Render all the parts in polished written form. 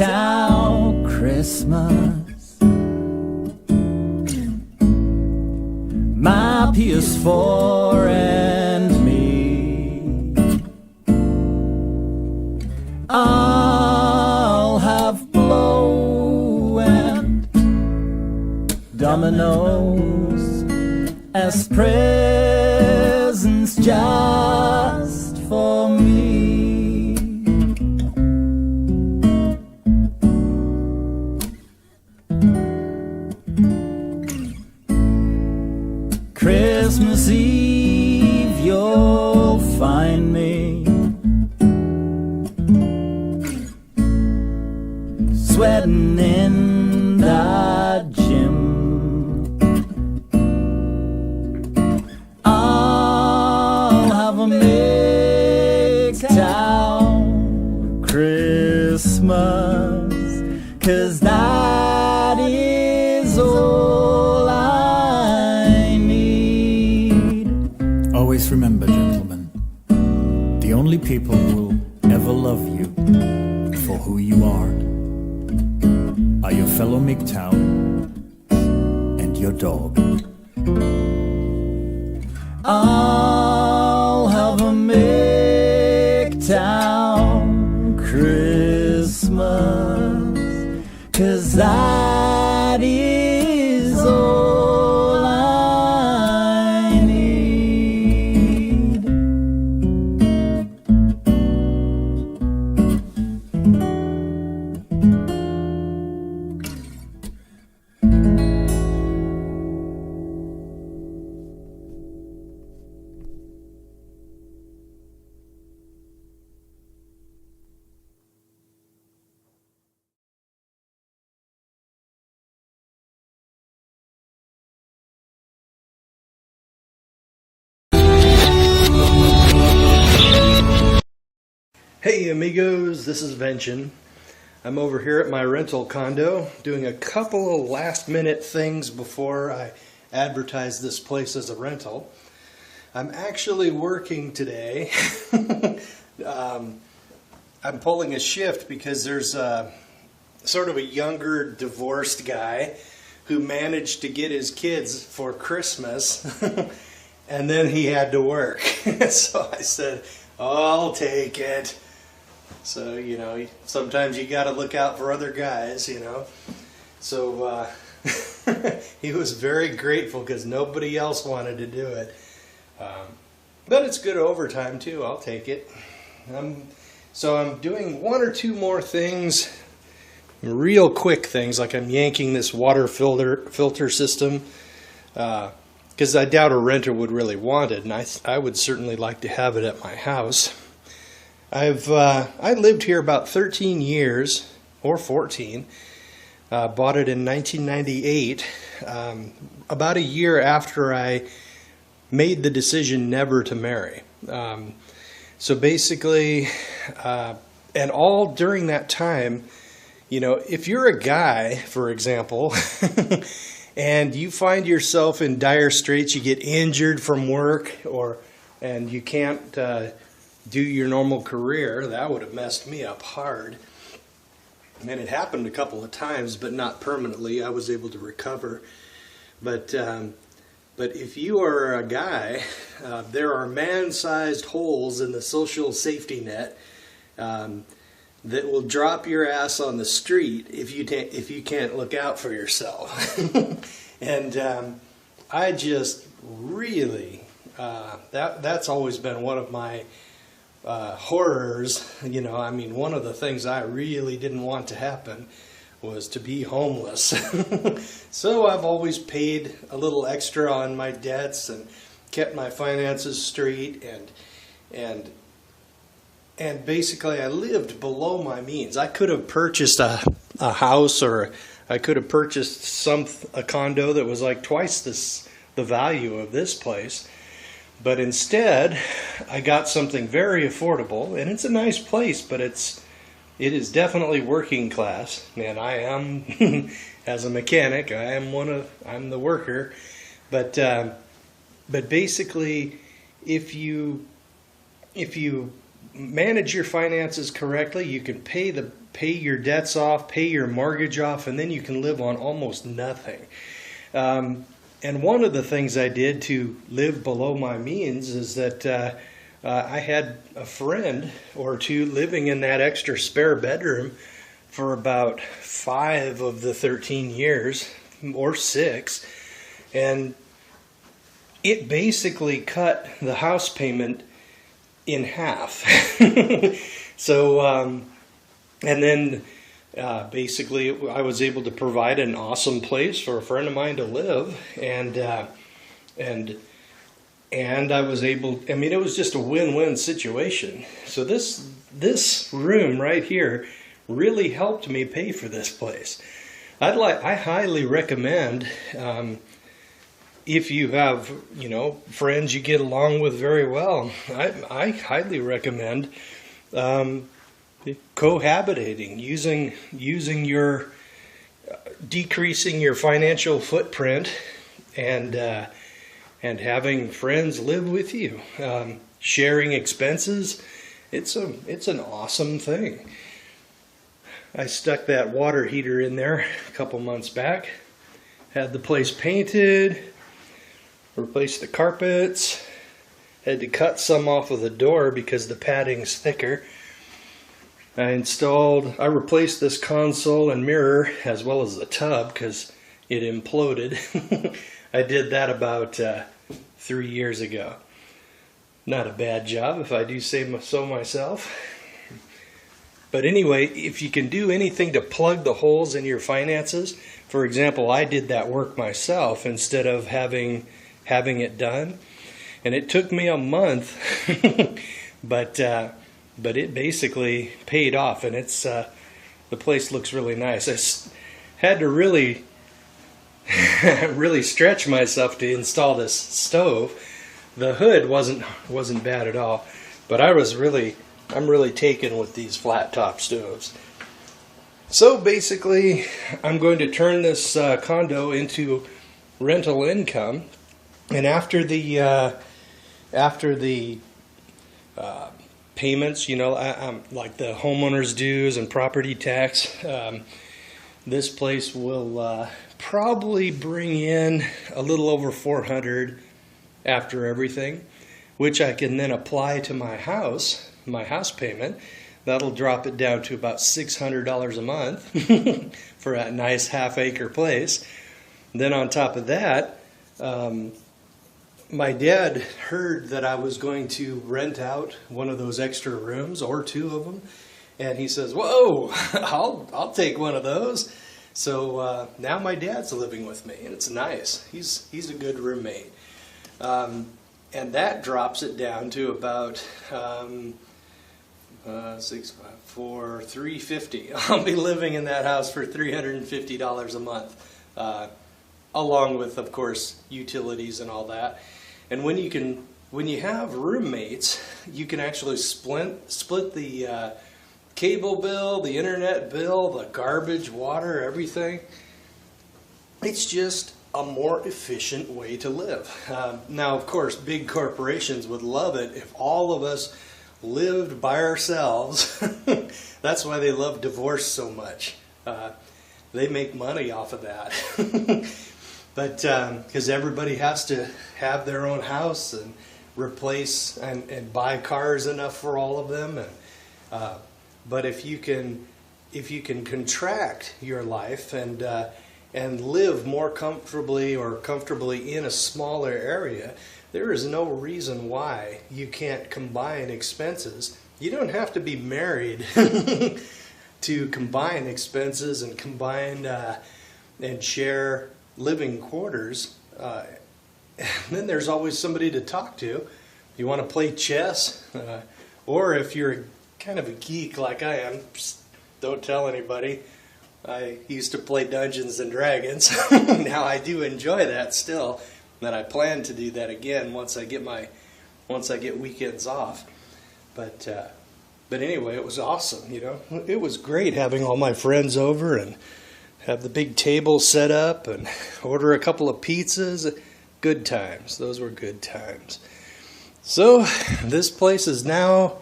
MGTOW Christmas. My PS4 and me, I'll have blow and dominoes as presents just for me. Christmas Eve, you'll find me sweating in the gym. I'll have a MGTOW Christmas, 'cause that is all I need. Always remember, gentlemen, the only people who will ever love you for who you are your fellow MGTOW and your dog. I'll have a MGTOW Christmas, 'cause that is all I need. Hey amigos, this is Vention. I'm over here at my rental condo doing a couple of last minute things before I advertise this place as a rental. I'm actually working today. I'm pulling a shift because there's sort of a younger divorced guy who managed to get his kids for Christmas and then he had to work. So I said, I'll take it. So, you know, sometimes you got to look out for other guys, you know. So he was very grateful because nobody else wanted to do it. But it's good overtime too. I'll take it. So I'm doing one or two more things, real quick things, like I'm yanking this water filter system because I doubt a renter would really want it, and I would certainly like to have it at my house. I lived here about 13 years, or 14. Bought it in 1998, about a year after I made the decision never to marry. So basically, and all during that time, you know, if you're a guy, for example, and you find yourself in dire straits, you get injured from work, and you can't do your normal career, that would have messed me up hard. And it happened a couple of times, but not permanently. I was able to recover. But if you are a guy, there are man-sized holes in the social safety net that will drop your ass on the street if you can't look out for yourself. And I just really that's always been one of my horrors. You know, I mean, one of the things I really didn't want to happen was to be homeless. So I've always paid a little extra on my debts and kept my finances straight, and basically I lived below my means. I could have purchased a house, or I could have purchased a condo that was like twice the value of this place. But instead, I got something very affordable, and it's a nice place, but it is definitely working class. And I am, as a mechanic, I'm the worker. But basically, if you manage your finances correctly, you can pay your debts off, pay your mortgage off, and then you can live on almost nothing. And one of the things I did to live below my means is that I had a friend or two living in that extra spare bedroom for about 5 of the 13 years, or 6, and it basically cut the house payment in half. So, and then basically I was able to provide an awesome place for a friend of mine to live, and I was able, I mean, it was just a win-win situation. So this room right here really helped me pay for this place. I highly recommend, if you have, friends you get along with very well, I highly recommend cohabitating, decreasing your financial footprint, and having friends live with you, sharing expenses. It's an awesome thing. I stuck that water heater in there a couple months back, had the place painted, replaced the carpets, had to cut some off of the door because the padding's thicker. I replaced this console and mirror as well as the tub because it imploded. I did that about 3 years ago. Not a bad job if I do say so myself. But anyway, if you can do anything to plug the holes in your finances, for example, I did that work myself instead of having it done, and it took me a month, but it basically paid off, and it's the place looks really nice. I had to really stretch myself to install this stove. The hood wasn't bad at all, but I'm really taken with these flat top stoves. So basically, I'm going to turn this condo into rental income, and after the payments, like the homeowner's dues and property tax, this place will probably bring in a little over $400 after everything, which I can then apply to my house payment. That'll drop it down to about $600 a month for a nice half-acre place. Then on top of that, my dad heard that I was going to rent out one of those extra rooms, or 2 of them, and he says, "Whoa, I'll take one of those." So now my dad's living with me, and it's nice. He's a good roommate, and that drops it down to about $350. I'll be living in that house for $350 a month, along with, of course, utilities and all that. And when you have roommates, you can actually split the cable bill, the internet bill, the garbage, water, everything. It's just a more efficient way to live. Now, of course, big corporations would love it if all of us lived by ourselves. That's why they love divorce so much. They make money off of that. But because everybody has to have their own house and replace and buy cars enough for all of them, but if you can contract your life and live more comfortably in a smaller area, there is no reason why you can't combine expenses. You don't have to be married to combine expenses and combine and share living quarters. And then there's always somebody to talk to. You want to play chess, or if you're kind of a geek like I am, don't tell anybody. I used to play Dungeons and Dragons. Now I do enjoy that still, and I plan to do that again once I get weekends off. But anyway, it was awesome. It was great having all my friends over and have the big table set up and order a couple of pizzas. Good times. Those were good times. So this place is now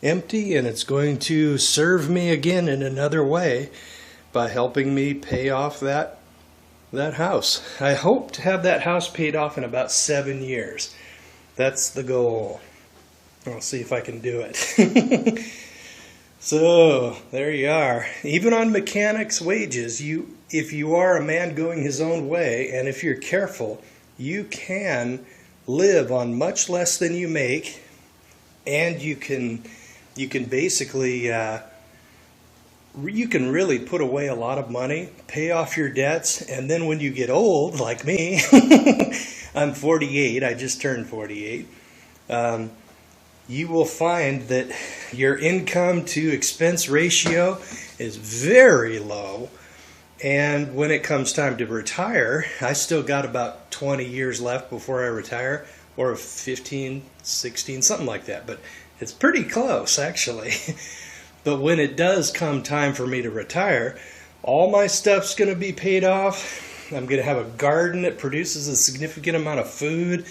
empty, and it's going to serve me again in another way by helping me pay off that house. I hope to have that house paid off in about 7 years. That's the goal. I'll see if I can do it. So there you are. Even on mechanics' wages, if you are a man going his own way, and if you're careful, you can live on much less than you make, and you can basically you can really put away a lot of money, pay off your debts, and then when you get old, like me, I'm 48, I just turned 48, you will find that your income to expense ratio is very low, and when it comes time to retire, I still got about 20 years left before I retire, or 15, 16, something like that, but it's pretty close actually. But when it does come time for me to retire, all my stuff's going to be paid off. I'm going to have a garden that produces a significant amount of food.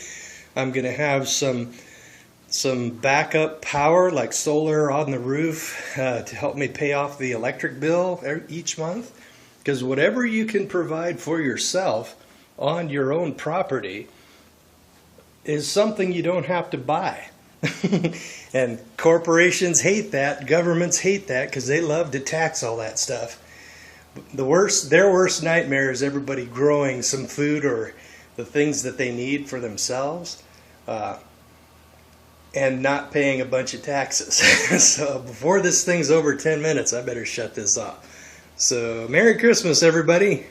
I'm going to have some backup power like solar on the roof to help me pay off the electric bill each month. Because whatever you can provide for yourself on your own property is something you don't have to buy. And corporations hate that, governments hate that, because they love to tax all that stuff. Their worst nightmare is everybody growing some food or the things that they need for themselves and not paying a bunch of taxes. So before this thing's over 10 minutes, I better shut this off. So Merry Christmas, everybody.